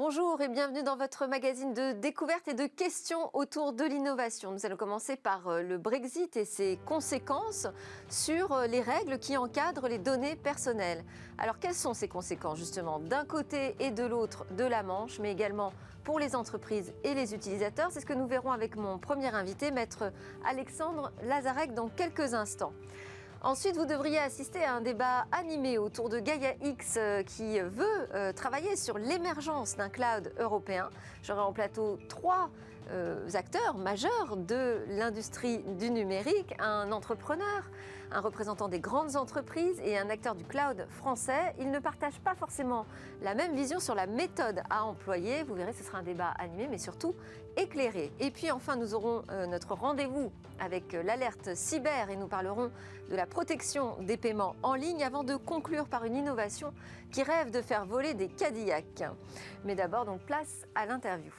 Bonjour et bienvenue dans votre magazine de découverte et de questions autour de l'innovation. Nous allons commencer par le Brexit et ses conséquences sur les règles qui encadrent les données personnelles. Alors quelles sont ces conséquences justement d'un côté et de l'autre de la Manche, mais également pour les entreprises et les utilisateurs? C'est ce que nous verrons avec mon premier invité, maître Alexandre Lazarek, dans quelques instants. Ensuite, vous devriez assister à un débat animé autour de Gaia X qui veut travailler sur l'émergence d'un cloud européen. J'aurai en plateau trois acteurs majeurs de l'industrie du numérique, un entrepreneur, un représentant des grandes entreprises et un acteur du cloud français. Ils ne partagent pas forcément la même vision sur la méthode à employer. Vous verrez, ce sera un débat animé, mais surtout éclairé. Et puis enfin, nous aurons notre rendez-vous avec l'alerte cyber et nous parlerons de la protection des paiements en ligne avant de conclure par une innovation qui rêve de faire voler des Cadillacs. Mais d'abord, donc, place à l'interview.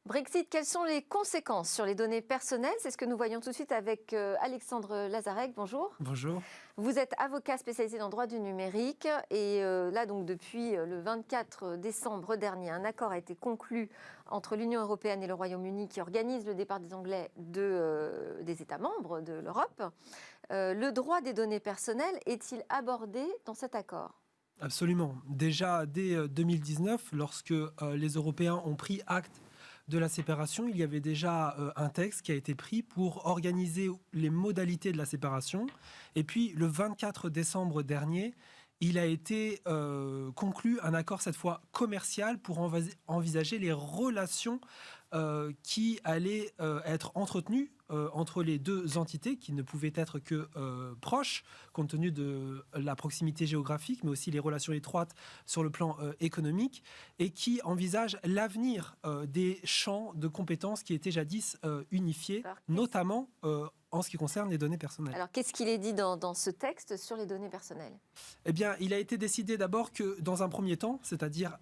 Brexit, quelles sont les conséquences sur les données personnelles? C'est ce que nous voyons tout de suite avec Alexandre Lazarek. Bonjour. Bonjour. Vous êtes avocat spécialisé dans le droit du numérique et là, donc, depuis le 24 décembre dernier, un accord a été conclu entre l'Union européenne et le Royaume-Uni qui organise le départ des Anglais des États membres de l'Europe. Le droit des données personnelles est-il abordé dans cet accord? Absolument. Déjà, dès 2019, lorsque les Européens ont pris acte de la séparation, il y avait déjà un texte qui a été pris pour organiser les modalités de la séparation. Et puis, le 24 décembre dernier, il a été conclu un accord, cette fois commercial, pour envisager les relations qui allaient être entretenues entre les deux entités, qui ne pouvaient être que proches, compte tenu de la proximité géographique, mais aussi les relations étroites sur le plan économique, et qui envisagent l'avenir des champs de compétences qui étaient jadis unifiés, notamment en ce qui concerne les données personnelles. Alors, qu'est-ce qu'il est dit dans ce texte sur les données personnelles? Eh bien, il a été décidé d'abord que, dans un premier temps, c'est-à-dire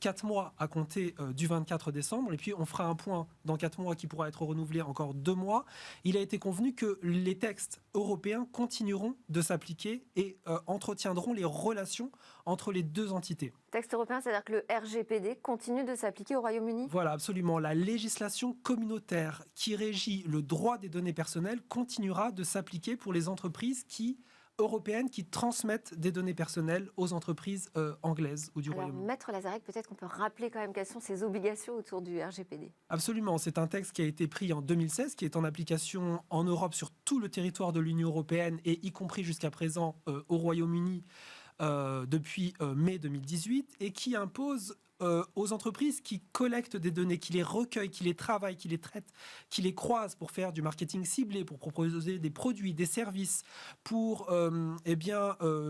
4 mois à compter du 24 décembre, et puis on fera un point dans 4 mois qui pourra être renouvelé encore 2 mois, il a été convenu que les textes européens continueront de s'appliquer et entretiendront les relations entre les deux entités. Texte européen, c'est-à-dire que le RGPD continue de s'appliquer au Royaume-Uni? Voilà, absolument. La législation communautaire qui régit le droit des données personnelles continuera de s'appliquer pour les entreprises européennes qui transmettent des données personnelles aux entreprises anglaises ou du Royaume-Uni. Maître Lazarek, peut-être qu'on peut rappeler quand même quelles sont ces obligations autour du RGPD. Absolument, c'est un texte qui a été pris en 2016, qui est en application en Europe sur tout le territoire de l'Union européenne et y compris jusqu'à présent au Royaume-Uni depuis mai 2018 et qui impose aux entreprises qui collectent des données, qui les recueillent, qui les travaillent, qui les traitent, qui les croisent pour faire du marketing ciblé, pour proposer des produits, des services, pour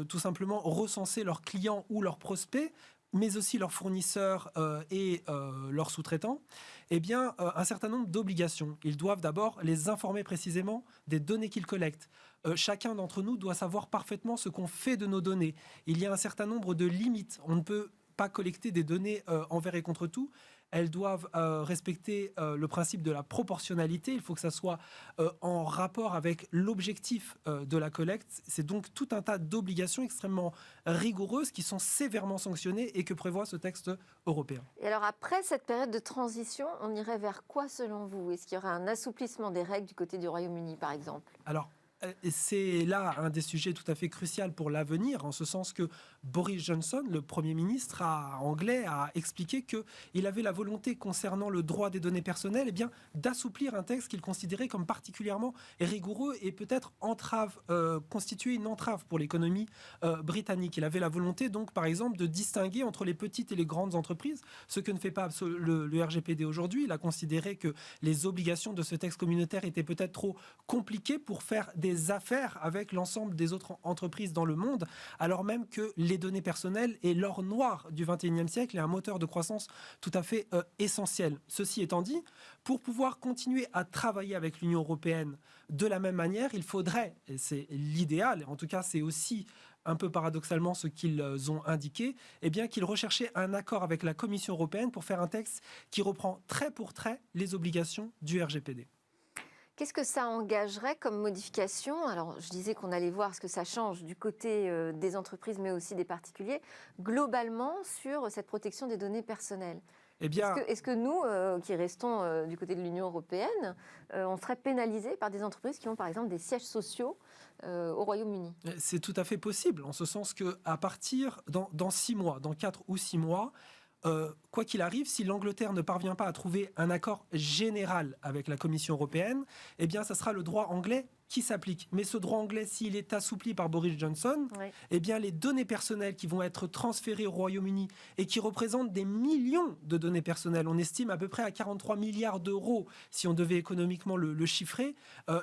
tout simplement recenser leurs clients ou leurs prospects, mais aussi leurs fournisseurs et leurs sous-traitants, un certain nombre d'obligations. Ils doivent d'abord les informer précisément des données qu'ils collectent. Chacun d'entre nous doit savoir parfaitement ce qu'on fait de nos données. Il y a un certain nombre de limites. On ne peut pas collecter des données envers et contre tout. Elles doivent respecter le principe de la proportionnalité. Il faut que ça soit en rapport avec l'objectif de la collecte. C'est donc tout un tas d'obligations extrêmement rigoureuses qui sont sévèrement sanctionnées et que prévoit ce texte européen. Et alors après cette période de transition, on irait vers quoi selon vous? Est-ce qu'il y aura un assouplissement des règles du côté du Royaume-Uni par exemple? Alors, c'est là un des sujets tout à fait crucial pour l'avenir, en ce sens que Boris Johnson, le Premier ministre anglais, a expliqué qu'il avait la volonté, concernant le droit des données personnelles, d'assouplir un texte qu'il considérait comme particulièrement rigoureux et peut-être constituer une entrave pour l'économie britannique. Il avait la volonté, donc, par exemple, de distinguer entre les petites et les grandes entreprises, ce que ne fait pas le RGPD aujourd'hui. Il a considéré que les obligations de ce texte communautaire étaient peut-être trop compliquées pour faire des affaires avec l'ensemble des autres entreprises dans le monde, alors même que les données personnelles est l'or noir du XXIe siècle et un moteur de croissance tout à fait essentiel. Ceci étant dit, pour pouvoir continuer à travailler avec l'Union européenne de la même manière, il faudrait, et c'est l'idéal, en tout cas c'est aussi un peu paradoxalement ce qu'ils ont indiqué, qu'ils recherchaient un accord avec la Commission européenne pour faire un texte qui reprend trait pour trait les obligations du RGPD. Qu'est-ce que ça engagerait comme modification? Alors, je disais qu'on allait voir ce que ça change du côté des entreprises, mais aussi des particuliers, globalement sur cette protection des données personnelles. Eh bien, Est-ce que nous, qui restons du côté de l'Union européenne, on serait pénalisés par des entreprises qui ont par exemple des sièges sociaux au Royaume-Uni? c'est tout à fait possible, en ce sens qu'à partir, dans 6 mois, dans 4 ou 6 mois, quoi qu'il arrive, si l'Angleterre ne parvient pas à trouver un accord général avec la Commission européenne, eh bien, ça sera le droit anglais qui s'applique. Mais ce droit anglais, s'il est assoupli par Boris Johnson, Oui. eh bien, les données personnelles qui vont être transférées au Royaume-Uni et qui représentent des millions de données personnelles, on estime à peu près à 43 milliards d'euros, si on devait économiquement le chiffrer,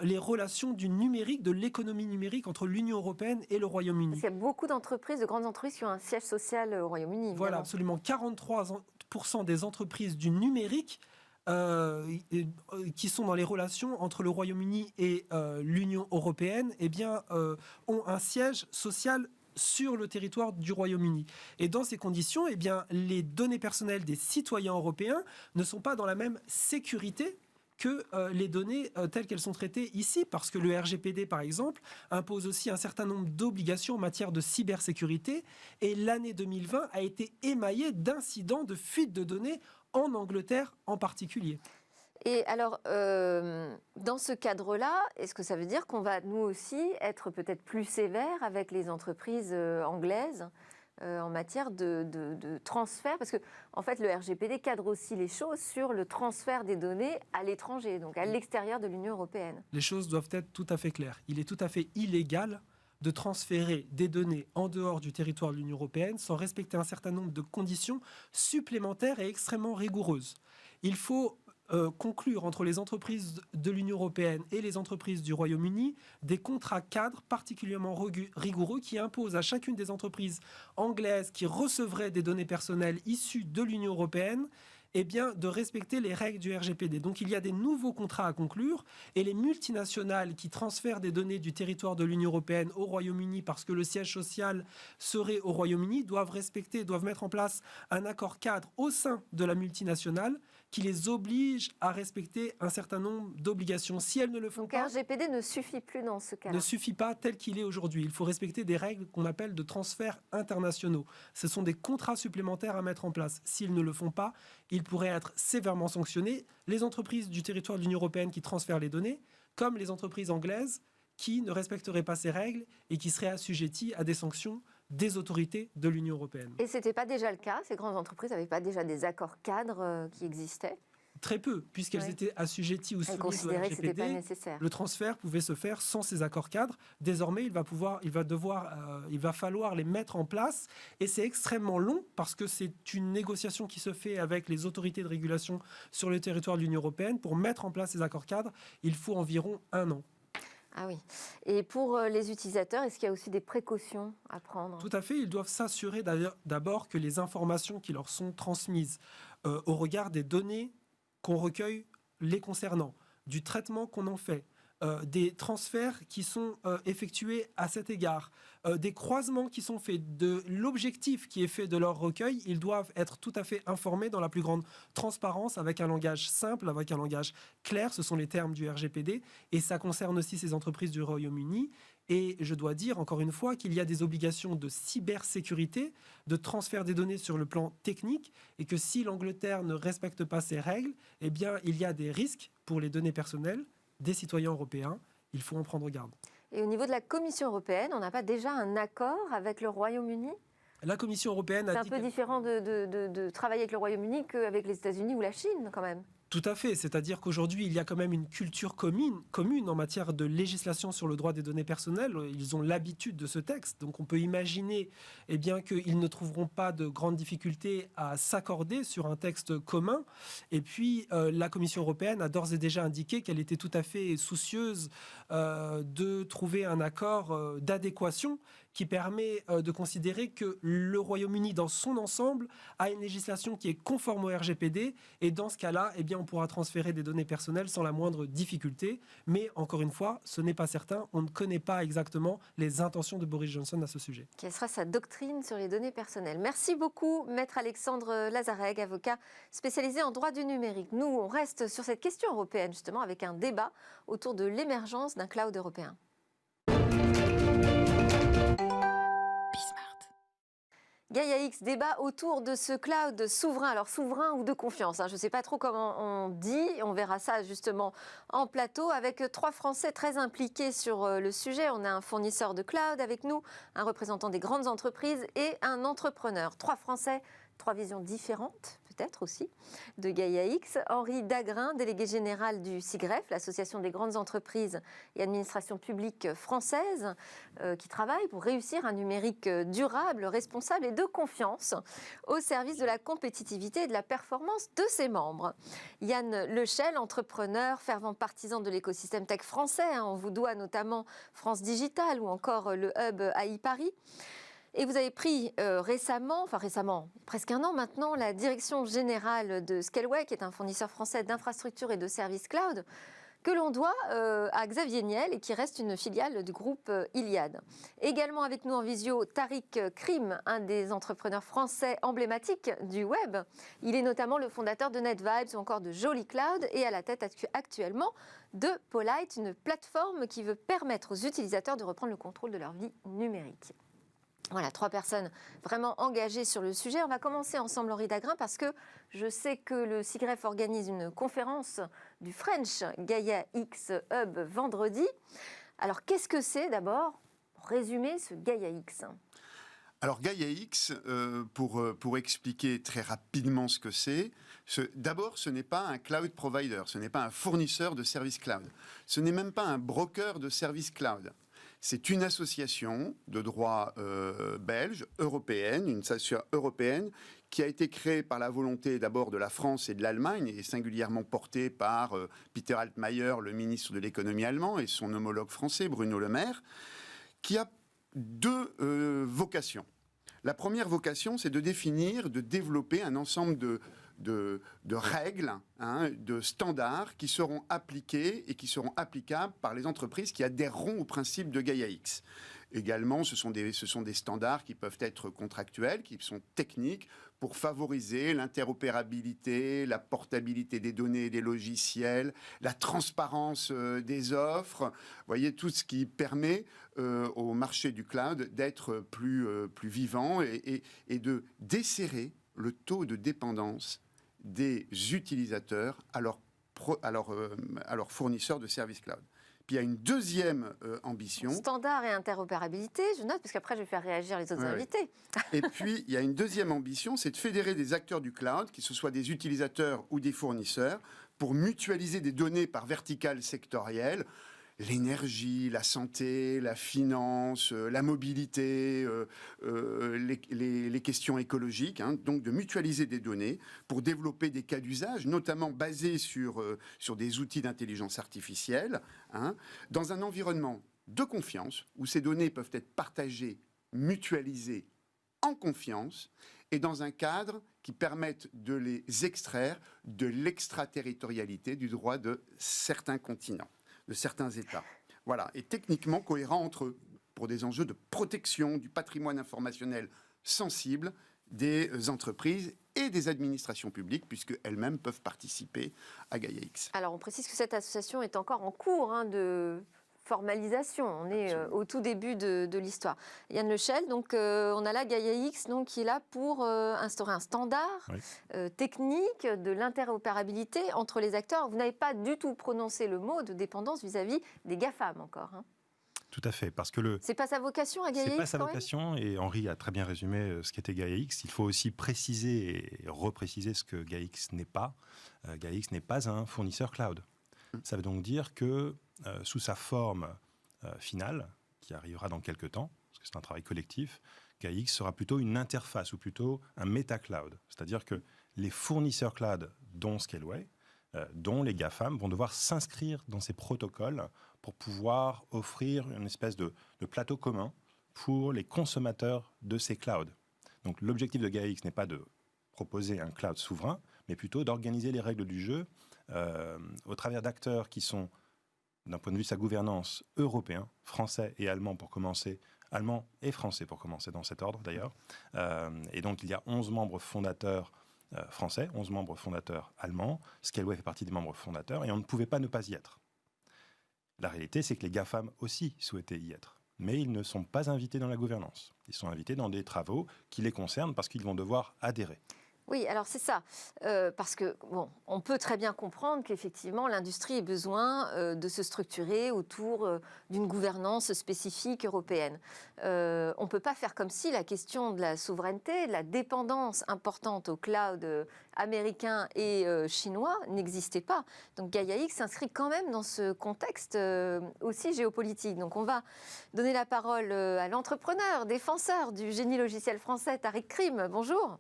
les relations du numérique, de l'économie numérique entre l'Union européenne et le Royaume-Uni. Parce qu'il y a beaucoup d'entreprises, de grandes entreprises qui ont un siège social au Royaume-Uni. Voilà, Évidemment. absolument. 43% des entreprises du numérique qui sont dans les relations entre le Royaume-Uni et l'Union européenne, eh bien, ont un siège social sur le territoire du Royaume-Uni. Et dans ces conditions, eh bien, les données personnelles des citoyens européens ne sont pas dans la même sécurité que les données telles qu'elles sont traitées ici, parce que le RGPD, par exemple, impose aussi un certain nombre d'obligations en matière de cybersécurité, et l'année 2020 a été émaillée d'incidents de fuite de données en Angleterre en particulier. Et alors, dans ce cadre-là, est-ce que ça veut dire qu'on va, nous aussi, être peut-être plus sévères avec les entreprises anglaises en matière de transfert? Parce que, en fait, le RGPD cadre aussi les choses sur le transfert des données à l'étranger, donc à l'extérieur de l'Union européenne. Les choses doivent être tout à fait claires. Il est tout à fait illégal de transférer des données en dehors du territoire de l'Union européenne sans respecter un certain nombre de conditions supplémentaires et extrêmement rigoureuses. Il faut conclure entre les entreprises de l'Union européenne et les entreprises du Royaume-Uni des contrats cadres particulièrement rigoureux qui imposent à chacune des entreprises anglaises qui recevraient des données personnelles issues de l'Union européenne eh bien, de respecter les règles du RGPD. Donc il y a des nouveaux contrats à conclure et les multinationales qui transfèrent des données du territoire de l'Union européenne au Royaume-Uni parce que le siège social serait au Royaume-Uni doivent mettre en place un accord cadre au sein de la multinationale qui les oblige à respecter un certain nombre d'obligations. Si elles ne le font Donc pas, RGPD ne suffit plus dans ce cas-là. ne suffit pas tel qu'il est aujourd'hui. Il faut respecter des règles qu'on appelle de transferts internationaux. Ce sont des contrats supplémentaires à mettre en place. S'ils ne le font pas, ils pourraient être sévèrement sanctionnés. Les entreprises du territoire de l'Union européenne qui transfèrent les données, comme les entreprises anglaises qui ne respecteraient pas ces règles et qui seraient assujetties à des sanctions des autorités de l'Union européenne. Et ce n'était pas déjà le cas? Ces grandes entreprises n'avaient pas déjà des accords cadres qui existaient? Très peu, puisqu'elles Oui. étaient assujetties ou Elles soumises au considéraient que ce n'était pas RGPD. nécessaire. Le transfert pouvait se faire sans ces accords cadres. Désormais, il va falloir les mettre en place. Et c'est extrêmement long parce que c'est une négociation qui se fait avec les autorités de régulation sur le territoire de l'Union européenne. Pour mettre en place ces accords cadres, il faut environ 1 an. Ah oui. Et pour les utilisateurs, est-ce qu'il y a aussi des précautions à prendre? Tout à fait, ils doivent s'assurer d'abord que les informations qui leur sont transmises au regard des données qu'on recueille les concernant, du traitement qu'on en fait, des transferts qui sont effectués à cet égard, des croisements qui sont faits, de l'objectif qui est fait de leur recueil, ils doivent être tout à fait informés dans la plus grande transparence, avec un langage simple, avec un langage clair, ce sont les termes du RGPD, et ça concerne aussi ces entreprises du Royaume-Uni. Et je dois dire, encore une fois, qu'il y a des obligations de cybersécurité, de transfert des données sur le plan technique, et que si l'Angleterre ne respecte pas ces règles, eh bien, il y a des risques pour les données personnelles des citoyens européens. Il faut en prendre garde. Et au niveau de la Commission européenne, on n'a pas déjà un accord avec le Royaume-Uni? La Commission européenne C'est a un dit... peu différent de travailler avec le Royaume-Uni qu'avec les États-Unis ou la Chine, quand même. Tout à fait, c'est-à-dire qu'aujourd'hui, il y a quand même une culture commune en matière de législation sur le droit des données personnelles. Ils ont l'habitude de ce texte, donc on peut imaginer eh bien, qu'ils ne trouveront pas de grandes difficultés à s'accorder sur un texte commun. Et puis, la Commission européenne a d'ores et déjà indiqué qu'elle était tout à fait soucieuse de trouver un accord d'adéquation qui permet de considérer que le Royaume-Uni, dans son ensemble, a une législation qui est conforme au RGPD, et dans ce cas-là, eh bien, on pourra transférer des données personnelles sans la moindre difficulté. Mais encore une fois, ce n'est pas certain. On ne connaît pas exactement les intentions de Boris Johnson à ce sujet. Quelle sera sa doctrine sur les données personnelles? Merci beaucoup, Maître Alexandre Lazareg, avocat spécialisé en droit du numérique. Nous, on reste sur cette question européenne, justement, avec un débat autour de l'émergence d'un cloud européen. Gaia-X, débat autour de ce cloud souverain. Alors souverain ou de confiance, je ne sais pas trop comment on dit. On verra ça justement en plateau avec 3 Français très impliqués sur le sujet. On a un fournisseur de cloud avec nous, un représentant des grandes entreprises et un entrepreneur. 3 Français, 3 visions différentes peut-être aussi de Gaia-X. Henri Dagrin, délégué général du SIGREF, l'Association des grandes entreprises et administrations publiques françaises, qui travaille pour réussir un numérique durable, responsable et de confiance au service de la compétitivité et de la performance de ses membres. Yann Lechel, entrepreneur, fervent partisan de l'écosystème tech français. On vous doit notamment France Digital ou encore le Hub AI Paris. Et vous avez pris récemment, presque un an maintenant, la direction générale de Scaleway, qui est un fournisseur français d'infrastructures et de services cloud, que l'on doit à Xavier Niel et qui reste une filiale du groupe Iliad. Également avec nous en visio, Tariq Krim, un des entrepreneurs français emblématiques du web. Il est notamment le fondateur de NetVibes ou encore de Jolly Cloud et à la tête actuellement de Polite, une plateforme qui veut permettre aux utilisateurs de reprendre le contrôle de leur vie numérique. Voilà, 3 personnes vraiment engagées sur le sujet. On va commencer ensemble, Henri Dagrin, parce que je sais que le SIGREF organise une conférence du French Gaia-X Hub vendredi. Alors, qu'est-ce que c'est d'abord, pour résumer, ce Gaia-X? Alors Gaia-X, pour expliquer très rapidement ce que c'est, d'abord ce n'est pas un cloud provider, ce n'est pas un fournisseur de services cloud, ce n'est même pas un broker de services cloud. C'est une association de droit belge, européenne, une association européenne qui a été créée par la volonté d'abord de la France et de l'Allemagne et singulièrement portée par Peter Altmaier, le ministre de l'économie allemand, et son homologue français, Bruno Le Maire, qui a 2 vocations. La première vocation, c'est de définir, de développer un ensemble de règles, de standards qui seront appliqués et qui seront applicables par les entreprises qui adhéreront au principe de Gaia-X. Également, ce sont des standards qui peuvent être contractuels, qui sont techniques pour favoriser l'interopérabilité, la portabilité des données et des logiciels, la transparence des offres. Vous voyez, tout ce qui permet au marché du cloud d'être plus vivant et de desserrer le taux de dépendance des utilisateurs à leurs fournisseurs de services cloud. Puis il y a une deuxième ambition. Standard et interopérabilité, je note, parce qu'après je vais faire réagir les autres invités. Et puis il y a une deuxième ambition, c'est de fédérer des acteurs du cloud, que ce soit des utilisateurs ou des fournisseurs, pour mutualiser des données par verticale sectorielle, l'énergie, la santé, la finance, la mobilité, les questions écologiques, donc de mutualiser des données pour développer des cas d'usage, notamment basés sur des outils d'intelligence artificielle, dans un environnement de confiance, où ces données peuvent être partagées, mutualisées en confiance, et dans un cadre qui permette de les extraire de l'extraterritorialité du droit de certains continents, de certains États. Voilà, et techniquement cohérent entre eux, pour des enjeux de protection du patrimoine informationnel sensible des entreprises et des administrations publiques, puisqu'elles-mêmes peuvent participer à Gaia-X. Alors, on précise que cette association est encore en cours de formalisation. On est au tout début de l'histoire. Yann Lechel, donc on a là Gaia-X qui est là pour instaurer un standard technique de l'interopérabilité entre les acteurs. Vous n'avez pas du tout prononcé le mot de dépendance vis-à-vis des GAFAM encore. Tout à fait, parce que c'est pas sa vocation à Gaia-X. C'est pas sa vocation, et Henri a très bien résumé ce qu'était Gaia-X. Il faut aussi préciser et repréciser ce que Gaia-X n'est pas. Gaia-X n'est pas un fournisseur cloud. Ça veut donc dire que sous sa forme finale, qui arrivera dans quelques temps, parce que c'est un travail collectif, Gaia-X sera plutôt une interface ou plutôt un meta-cloud. C'est-à-dire que les fournisseurs cloud, dont Scaleway, dont les GAFAM, vont devoir s'inscrire dans ces protocoles pour pouvoir offrir une espèce de plateau commun pour les consommateurs de ces clouds. Donc l'objectif de GaiaX n'est pas de proposer un cloud souverain, mais plutôt d'organiser les règles du jeu au travers d'acteurs qui sont, d'un point de vue de sa gouvernance, européens, français et allemands pour commencer, allemands et français pour commencer dans cet ordre d'ailleurs. Et donc il y a 11 membres fondateurs français, 11 membres fondateurs allemands. Scaleway fait partie des membres fondateurs et on ne pouvait pas ne pas y être. La réalité, c'est que les GAFAM aussi souhaitaient y être. Mais ils ne sont pas invités dans la gouvernance. Ils sont invités dans des travaux qui les concernent parce qu'ils vont devoir adhérer. Oui, alors c'est ça, parce que bon, on peut très bien comprendre qu'effectivement l'industrie ait besoin de se structurer autour d'une gouvernance spécifique européenne. On ne peut pas faire comme si la question de la souveraineté, de la dépendance importante au cloud américain et chinois n'existait pas. Donc GaiaX s'inscrit quand même dans ce contexte aussi géopolitique. Donc on va donner la parole à l'entrepreneur, défenseur du génie logiciel français, Tariq Krim. Bonjour.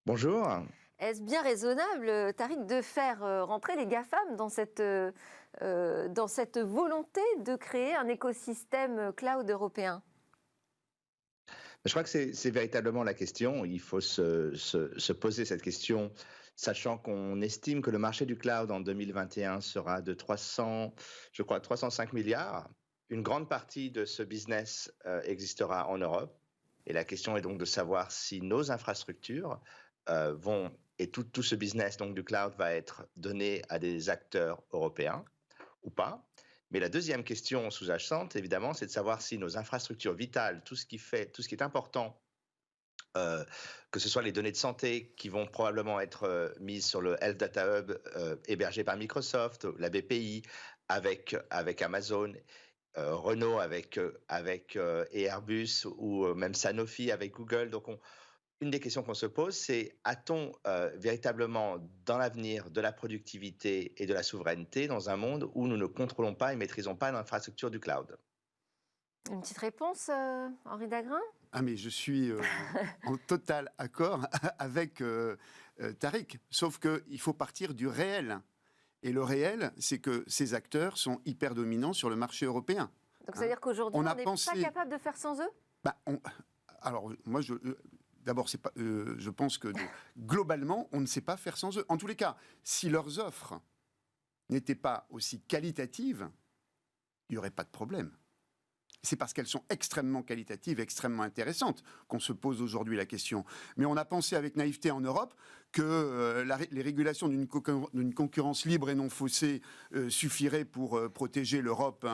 Bonjour. Est-ce bien raisonnable, Tariq, de faire rentrer les GAFAM dans cette volonté de créer un écosystème cloud européen ? Je crois que c'est véritablement la question. Il faut se poser cette question, sachant qu'on estime que le marché du cloud en 2021 sera de 305 milliards. Une grande partie de ce business existera en Europe. Et la question est donc de savoir si nos infrastructures et tout ce business donc, du cloud va être donné à des acteurs européens ou pas. Mais la deuxième question sous-jacente, évidemment, c'est de savoir si nos infrastructures vitales, tout ce qui est important, que ce soit les données de santé qui vont probablement être mises sur le Health Data Hub hébergé par Microsoft, la BPI, avec Amazon, Renault avec Airbus ou même Sanofi avec Google. Donc une des questions qu'on se pose, c'est a-t-on véritablement dans l'avenir de la productivité et de la souveraineté dans un monde où nous ne contrôlons pas et ne maîtrisons pas l'infrastructure du cloud ? Une petite réponse, Henri Dagrin ? Ah mais je suis en total accord avec Tariq, sauf qu'il faut partir du réel. Et le réel, c'est que ces acteurs sont hyper dominants sur le marché européen. Donc ça veut dire qu'aujourd'hui, on n'est pensé... pas capable de faire sans eux ? Alors moi, d'abord, je pense que globalement, on ne sait pas faire sans eux. En tous les cas, si leurs offres n'étaient pas aussi qualitatives, il n'y aurait pas de problème. C'est parce qu'elles sont extrêmement qualitatives, extrêmement intéressantes qu'on se pose aujourd'hui la question. Mais on a pensé avec naïveté en Europe que les régulations d'une concurrence libre et non faussée suffiraient pour protéger l'Europe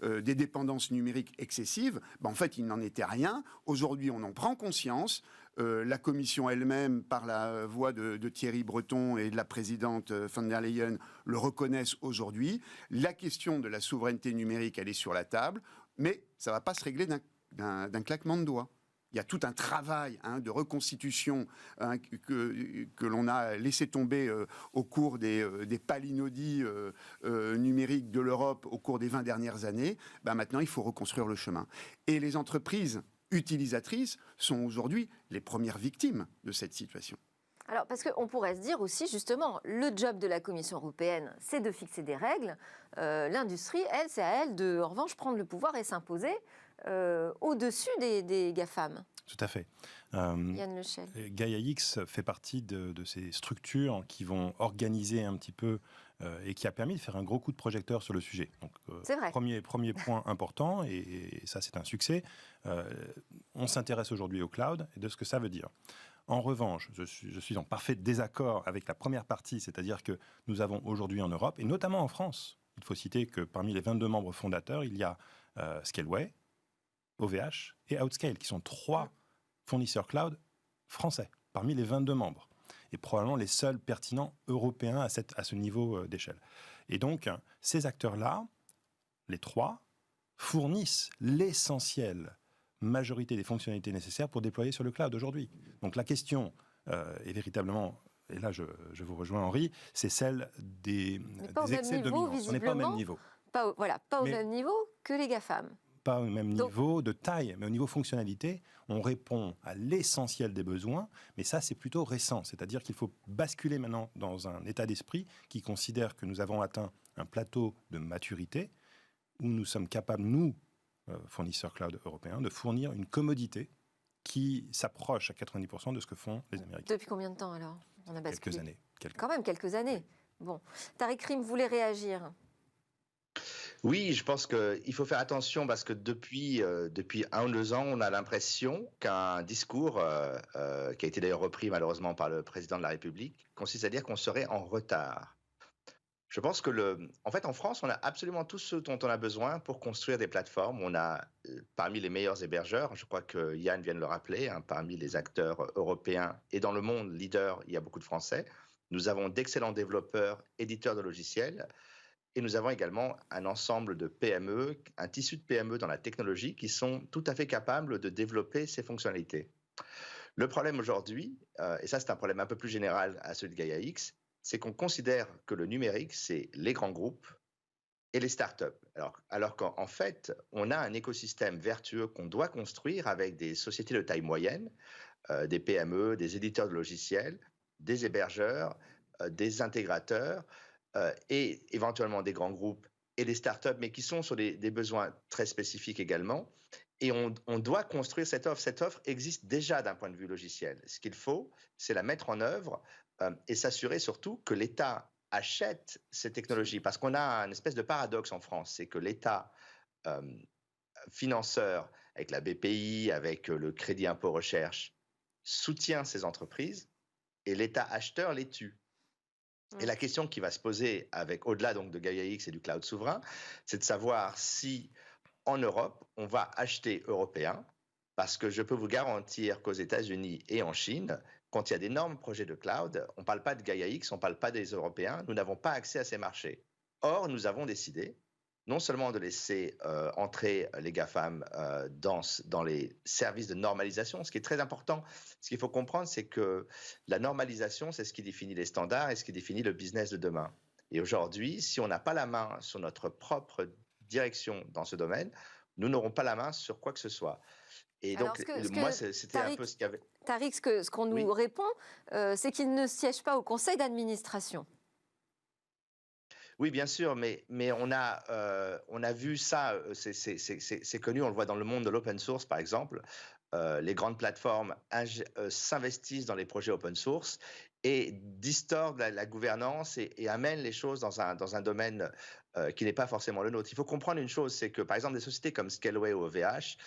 des dépendances numériques excessives. En fait, il n'en était rien. Aujourd'hui, on en prend conscience. La Commission elle-même, par la voix de Thierry Breton et de la présidente von der Leyen, le reconnaissent aujourd'hui. La question de la souveraineté numérique, elle est sur la table. Mais ça ne va pas se régler d'un claquement de doigts. Il y a tout un travail de reconstitution que l'on a laissé tomber au cours des palinodies numériques de l'Europe au cours des 20 dernières années. Maintenant, il faut reconstruire le chemin. Et les entreprises utilisatrices sont aujourd'hui les premières victimes de cette situation. Alors, parce qu'on pourrait se dire aussi, justement, le job de la Commission européenne, c'est de fixer des règles. L'industrie, elle, c'est à elle de, en revanche, prendre le pouvoir et s'imposer au-dessus des GAFAM. Tout à fait. Yann Lechel. GaiaX fait partie de ces structures qui vont organiser un petit peu et qui a permis de faire un gros coup de projecteur sur le sujet. Donc, c'est vrai. Premier point important, et ça c'est un succès, on s'intéresse aujourd'hui au cloud et de ce que ça veut dire. En revanche, je suis en parfait désaccord avec la première partie, c'est-à-dire que nous avons aujourd'hui en Europe, et notamment en France, il faut citer que parmi les 22 membres fondateurs, il y a Scaleway, OVH et Outscale, qui sont 3 fournisseurs cloud français, parmi les 22 membres, et probablement les seuls pertinents européens à ce niveau d'échelle. Et donc, ces acteurs-là, les 3, fournissent l'essentiel majorité des fonctionnalités nécessaires pour déployer sur le cloud aujourd'hui. Donc la question est véritablement, et là je vous rejoins Henri, c'est celle des excès de dominance. On n'est pas au même niveau. Pas au même niveau que les GAFAM. Pas au même niveau de taille, mais au niveau fonctionnalité, on répond à l'essentiel des besoins, mais ça c'est plutôt récent, c'est-à-dire qu'il faut basculer maintenant dans un état d'esprit qui considère que nous avons atteint un plateau de maturité où nous sommes capables, nous, fournisseurs cloud européens, de fournir une commodité qui s'approche à 90% de ce que font les Américains. Depuis combien de temps alors on a basculé? Quelques années. Quand même quelques années. Bon, Tariq Krim voulait réagir. Oui, je pense qu'il faut faire attention parce que depuis 1 ou 2 ans, on a l'impression qu'un discours, qui a été d'ailleurs repris malheureusement par le président de la République, consiste à dire qu'on serait en retard. Je pense que en fait, en France, on a absolument tout ce dont on a besoin pour construire des plateformes. On a parmi les meilleurs hébergeurs, je crois que Yann vient de le rappeler, hein, parmi les acteurs européens et dans le monde leader, il y a beaucoup de Français. Nous avons d'excellents développeurs, éditeurs de logiciels. Et nous avons également un ensemble de PME, un tissu de PME dans la technologie qui sont tout à fait capables de développer ces fonctionnalités. Le problème aujourd'hui, et ça c'est un problème un peu plus général à celui de Gaia-X, c'est qu'on considère que le numérique, c'est les grands groupes et les startups. Alors qu'en fait, on a un écosystème vertueux qu'on doit construire avec des sociétés de taille moyenne, des PME, des éditeurs de logiciels, des hébergeurs, des intégrateurs, et éventuellement des grands groupes et des startups, mais qui sont sur des besoins très spécifiques également. Et on doit construire cette offre. Cette offre existe déjà d'un point de vue logiciel. Ce qu'il faut, c'est la mettre en œuvre et s'assurer surtout que l'État achète ces technologies. Parce qu'on a une espèce de paradoxe en France, c'est que l'État financeur, avec la BPI, avec le Crédit Impôt Recherche, soutient ces entreprises et l'État acheteur les tue. Et la question qui va se poser au-delà donc de Gaia-X et du cloud souverain, c'est de savoir si en Europe, on va acheter européen, parce que je peux vous garantir qu'aux États-Unis et en Chine, quand il y a d'énormes projets de cloud, on ne parle pas de Gaia-X, on ne parle pas des Européens, nous n'avons pas accès à ces marchés. Or, nous avons décidé non seulement de laisser entrer les GAFAM dans les services de normalisation, ce qui est très important. Ce qu'il faut comprendre, c'est que la normalisation, c'est ce qui définit les standards et ce qui définit le business de demain. Et aujourd'hui, si on n'a pas la main sur notre propre direction dans ce domaine, nous n'aurons pas la main sur quoi que ce soit. Et donc, moi, c'était un peu ce qu'il y avait. Tariq, ce qu'on nous répond, c'est qu'il ne siège pas au conseil d'administration. Oui, bien sûr, mais on a vu ça, c'est connu, on le voit dans le monde de l'open source, par exemple. Les grandes plateformes s'investissent dans les projets open source et distordent la gouvernance et amènent les choses dans un domaine qui n'est pas forcément le nôtre. Il faut comprendre une chose, c'est que, par exemple, des sociétés comme Scaleway ou OVH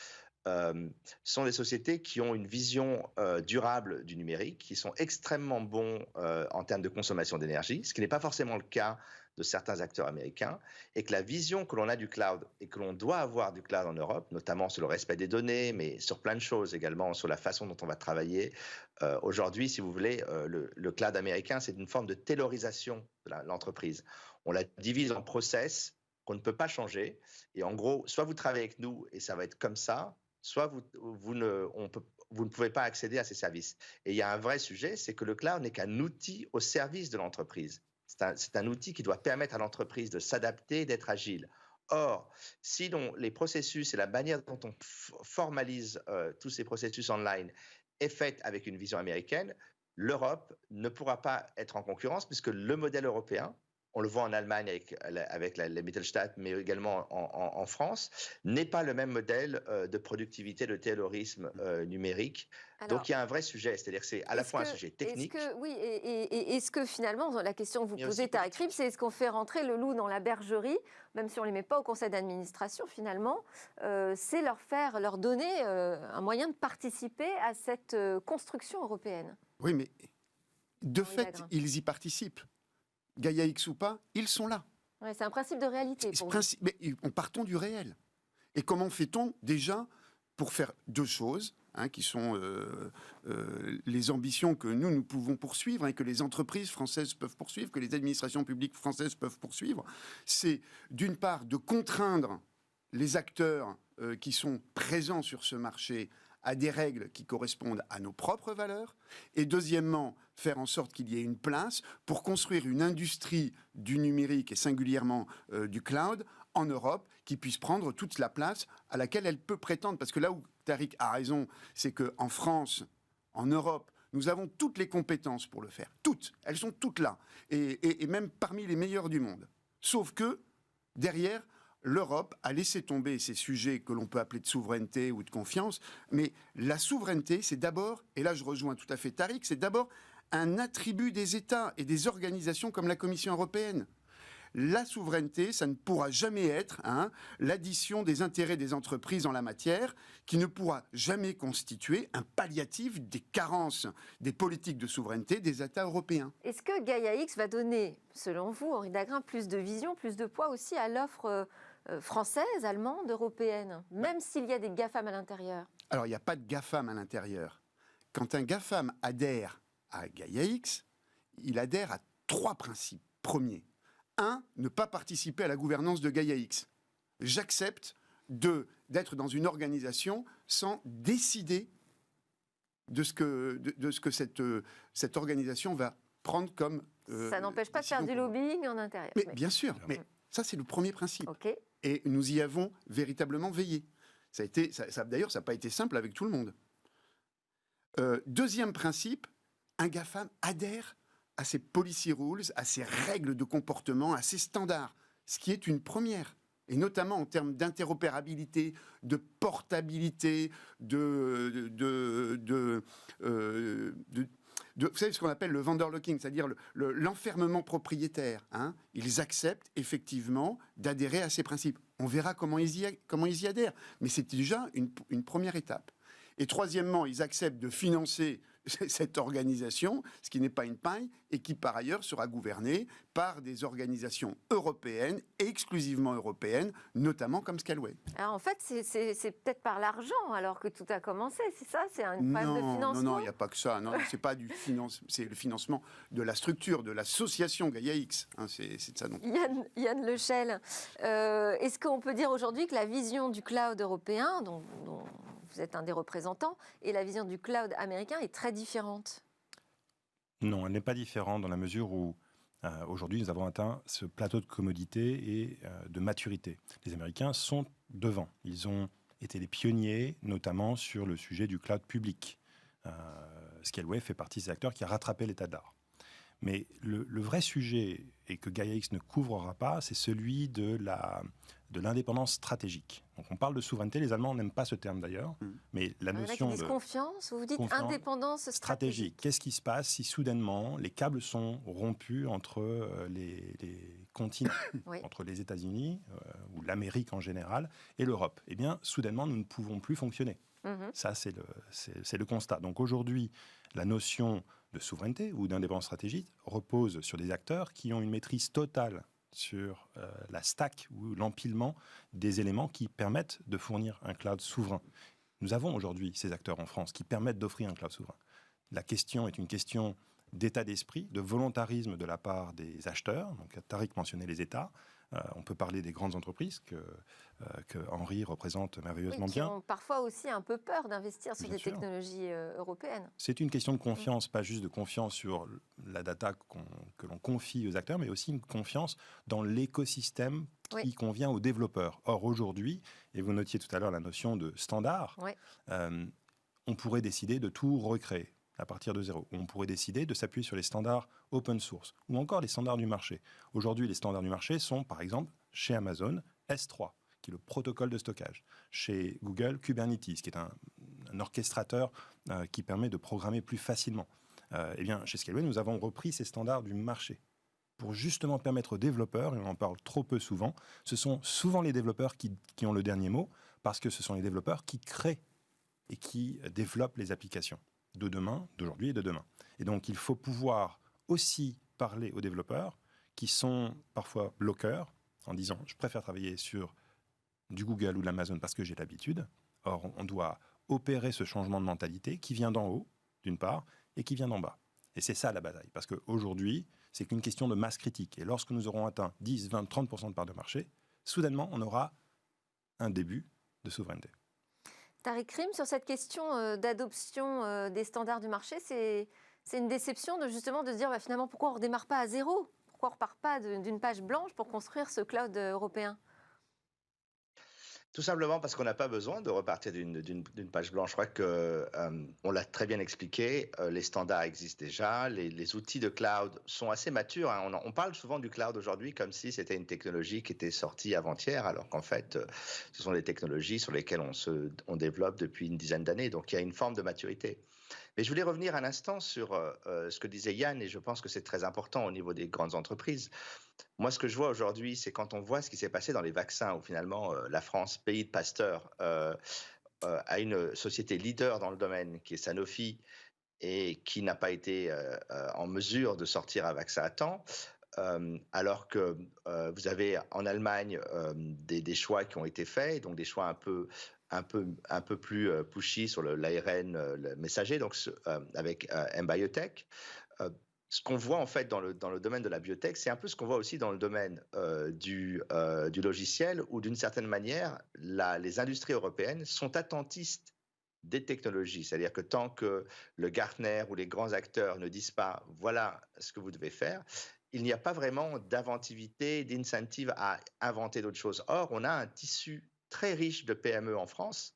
sont des sociétés qui ont une vision durable du numérique, qui sont extrêmement bons en termes de consommation d'énergie, ce qui n'est pas forcément le cas de certains acteurs américains, et que la vision que l'on a du cloud et que l'on doit avoir du cloud en Europe, notamment sur le respect des données, mais sur plein de choses également, sur la façon dont on va travailler. Aujourd'hui, si vous voulez, le cloud américain, c'est une forme de taylorisation de l'entreprise. On la divise en process qu'on ne peut pas changer, et en gros, soit vous travaillez avec nous et ça va être comme ça, soit vous ne pouvez pas accéder à ces services. Et il y a un vrai sujet, c'est que le cloud n'est qu'un outil au service de l'entreprise. C'est un outil qui doit permettre à l'entreprise de s'adapter, d'être agile. Or, si les processus et la manière dont on formalise tous ces processus online est faite avec une vision américaine, l'Europe ne pourra pas être en concurrence puisque le modèle européen, on le voit en Allemagne avec les Mittelstadt, mais également en France, n'est pas le même modèle de productivité, de taylorisme numérique. Alors, donc il y a un vrai sujet, c'est-à-dire que c'est à la fois un sujet technique. Est-ce que finalement, la question que vous posez, Tariq Krim, c'est est-ce qu'on fait rentrer le loup dans la bergerie, même si on ne les met pas au conseil d'administration finalement, c'est leur donner un moyen de participer à cette construction européenne. Oui, mais de fait, ils y participent. Gaia-X ou pas, ils sont là. Ouais, c'est un principe de réalité pour vous. Mais partons du réel. Et comment fait-on déjà pour faire deux choses qui sont les ambitions que nous pouvons poursuivre et que les entreprises françaises peuvent poursuivre, que les administrations publiques françaises peuvent poursuivre. C'est d'une part de contraindre les acteurs qui sont présents sur ce marché à des règles qui correspondent à nos propres valeurs, et deuxièmement, faire en sorte qu'il y ait une place pour construire une industrie du numérique et singulièrement du cloud en Europe qui puisse prendre toute la place à laquelle elle peut prétendre. Parce que là où Tariq a raison, c'est qu'en France, en Europe, nous avons toutes les compétences pour le faire. Toutes. Elles sont toutes là. Et même parmi les meilleures du monde. Sauf que, derrière, l'Europe a laissé tomber ces sujets que l'on peut appeler de souveraineté ou de confiance. Mais la souveraineté, c'est d'abord, et là je rejoins tout à fait Tariq, c'est d'abord un attribut des États et des organisations comme la Commission européenne. La souveraineté, ça ne pourra jamais être l'addition des intérêts des entreprises en la matière, qui ne pourra jamais constituer un palliatif des carences des politiques de souveraineté des États européens. Est-ce que Gaia X va donner, selon vous, Henri Dagrin, plus de vision, plus de poids aussi à l'offre française, allemande, européenne, même s'il y a des GAFAM à l'intérieur? Alors, il n'y a pas de GAFAM à l'intérieur. Quand un GAFAM adhère à Gaia X, il adhère à 3 principes. Premier, 1, ne pas participer à la gouvernance de Gaia X. J'accepte d'être dans une organisation sans décider de ce que cette organisation va prendre comme ça n'empêche pas de faire du lobbying en intérieur. Mais bien sûr, mais ça c'est le premier principe. Okay. Et nous y avons véritablement veillé. D'ailleurs, ça n'a pas été simple avec tout le monde. Deuxième principe, un GAFAM adhère à ses policy rules, à ses règles de comportement, à ses standards, ce qui est une première. Et notamment en termes d'interopérabilité, de portabilité, vous savez ce qu'on appelle le vendor locking, c'est-à-dire l'enfermement propriétaire. Ils acceptent effectivement d'adhérer à ces principes. On verra comment ils y adhèrent. Mais c'est déjà une première étape. Et troisièmement, ils acceptent de financer cette organisation, ce qui n'est pas une paille, et qui par ailleurs sera gouvernée par des organisations européennes, exclusivement européennes, notamment comme Scaleway. Alors en fait, c'est peut-être par l'argent alors que tout a commencé, c'est ça? C'est un problème de financement? Non, il n'y a pas que ça. Non, c'est pas c'est le financement de la structure, de l'association Gaia X. C'est de ça dont... Yann Lechel, est-ce qu'on peut dire aujourd'hui que la vision du cloud européen, dont vous êtes un des représentants, et la vision du cloud américain est très différente? Non, elle n'est pas différente dans la mesure où aujourd'hui nous avons atteint ce plateau de commodité et de maturité. Les Américains sont devant. Ils ont été les pionniers, notamment sur le sujet du cloud public. Scaleway fait partie des acteurs qui a rattrapé l'état d'art. Mais le vrai sujet, et que Gaia X ne couvrira pas, c'est celui de l'indépendance stratégique. Donc on parle de souveraineté, les Allemands n'aiment pas ce terme d'ailleurs, mais la notion de confiance, vous dites indépendance stratégique. Qu'est-ce qui se passe si soudainement les câbles sont rompus entre les continents, oui, entre les États-Unis ou l'Amérique en général et l'Europe? Eh bien, soudainement, nous ne pouvons plus fonctionner. Ça, c'est le constat. Donc aujourd'hui, la notion de souveraineté ou d'indépendance stratégique repose sur des acteurs qui ont une maîtrise totale sur la stack ou l'empilement des éléments qui permettent de fournir un cloud souverain. Nous avons aujourd'hui ces acteurs en France qui permettent d'offrir un cloud souverain. La question est une question d'état d'esprit, de volontarisme de la part des acheteurs. Donc, Tariq mentionnait les États. On peut parler des grandes entreprises que Henri représente merveilleusement bien. Qui ont parfois aussi un peu peur d'investir sur des technologies européennes. C'est une question de confiance, pas juste de confiance sur la data que l'on confie aux acteurs, mais aussi une confiance dans l'écosystème qui convient aux développeurs. Or, aujourd'hui, et vous notiez tout à l'heure la notion de standard, on pourrait décider de tout recréer à partir de zéro. On pourrait décider de s'appuyer sur les standards open source ou encore les standards du marché. Aujourd'hui, les standards du marché sont, par exemple, chez Amazon, S3, qui est le protocole de stockage. Chez Google, Kubernetes, qui est un orchestrateur qui permet de programmer plus facilement. Eh bien, chez Scaleway, nous avons repris ces standards du marché pour justement permettre aux développeurs, et on en parle trop peu souvent, ce sont souvent les développeurs qui ont le dernier mot, parce que ce sont les développeurs qui créent et qui développent les applications de demain, d'aujourd'hui et de demain. Et donc, il faut pouvoir aussi parler aux développeurs qui sont parfois bloqueurs en disant « je préfère travailler sur du Google ou de l'Amazon parce que j'ai l'habitude ». Or, on doit opérer ce changement de mentalité qui vient d'en haut, d'une part, et qui vient d'en bas. Et c'est ça la bataille. Parce qu'aujourd'hui, c'est qu'une question de masse critique. Et lorsque nous aurons atteint 10, 20, 30% de part de marché, soudainement, on aura un début de souveraineté. Tariq Krim, sur cette question d'adoption des standards du marché, c'est une déception de justement de se dire finalement pourquoi on ne redémarre pas à zéro? Pourquoi on ne repart pas d'une page blanche pour construire ce cloud européen? Tout simplement parce qu'on n'a pas besoin de repartir d'une page blanche. Je crois que on l'a très bien expliqué. Les standards existent déjà. Les outils de cloud sont assez matures, hein. On parle souvent du cloud aujourd'hui comme si c'était une technologie qui était sortie avant-hier, alors qu'en fait, ce sont des technologies sur lesquelles on développe depuis une dizaine d'années. Donc, il y a une forme de maturité. Mais je voulais revenir un instant sur ce que disait Yann, et je pense que c'est très important au niveau des grandes entreprises. Moi, ce que je vois aujourd'hui, c'est quand on voit ce qui s'est passé dans les vaccins, où finalement la France, pays de Pasteur, a une société leader dans le domaine, qui est Sanofi, et qui n'a pas été en mesure de sortir un vaccin à temps, alors que vous avez en Allemagne des choix qui ont été faits, donc des choix un peu plus pushy sur l'ARN le messager, donc avec MBiotech. Ce qu'on voit en fait dans le domaine de la biotech, c'est un peu ce qu'on voit aussi dans le domaine du logiciel, où d'une certaine manière, les industries européennes sont attentistes des technologies. C'est-à-dire que tant que le Gartner ou les grands acteurs ne disent pas « voilà ce que vous devez faire », il n'y a pas vraiment d'inventivité, d'incentive à inventer d'autres choses. Or, on a un tissu très riche de PME en France